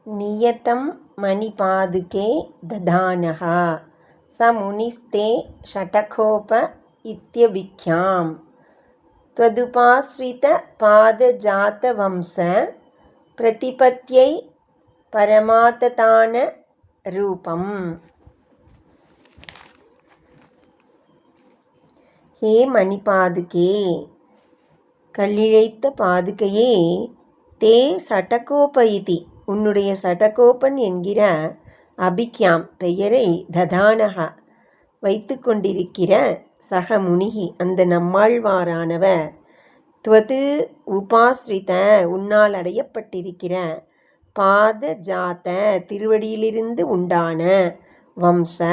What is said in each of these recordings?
नियतं मणिपादुके दधानः स मुनिस्ते षटकोप इत्यभिख्याम् त्वदुपाश्रितपादजातवंश प्रतिपत्यै परमाततान रूपम्. ஹே மணிபாதுகே, கல்லிழைத்த பாதுகையே, தே சடகோபயிதி, உன்னுடைய சடகோபன் என்கிற அபிக்யாம் பெயரை ததானக வைத்து கொண்டிருக்கிற சக முனிகி அந்த நம்மாழ்வாரானவர் துவது உபாஸ்ரித உன்னால் அடையப்பட்டிருக்கிற பாத ஜாத திருவடியிலிருந்து உண்டான வம்ச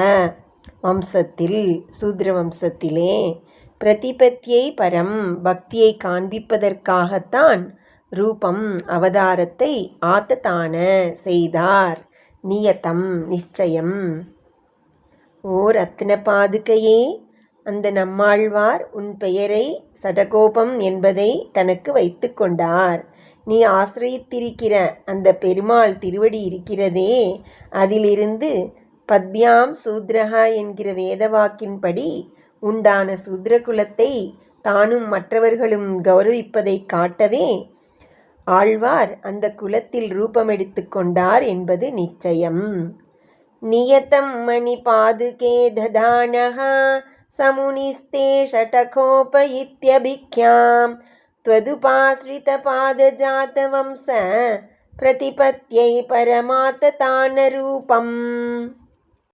வம்சத்தில் சூத்ர வம்சத்திலே பிரதிபத்தியை பரம் பக்தியை காண்பிப்பதற்காகத்தான் ரூபம் அவதாரத்தை ஆத்ததான செய்தார். நியதம் நிச்சயம். ஓர் ரத்தின பாதுகையே, அந்த நம்மாழ்வார் உன் பெயரை சடகோபம் என்பதை தனக்கு வைத்து கொண்டார். நீ ஆசிரியத்திருக்கிற அந்த பெருமாள் திருவடி இருக்கிறதே, அதிலிருந்து பத்யாம் சூத்ரஹா என்கிற வேதவாக்கின்படி உண்டான சூத்ரகுலத்தை தானும் மற்றவர்களும் கௌரவிப்பதை காட்டவே ஆழ்வார் அந்த குலத்தில் ரூபமெடுத்து கொண்டார் என்பது நிச்சயம். நியதம் மணிபாதுகே ததானஹ சமுனிஸ்தே ஷடகோப இத்யபிக்யாம் த்வதுபாஸ்ரித பாதஜாத வம்ச பிரதிபத்யை பரமாத்ததான ரூபம்.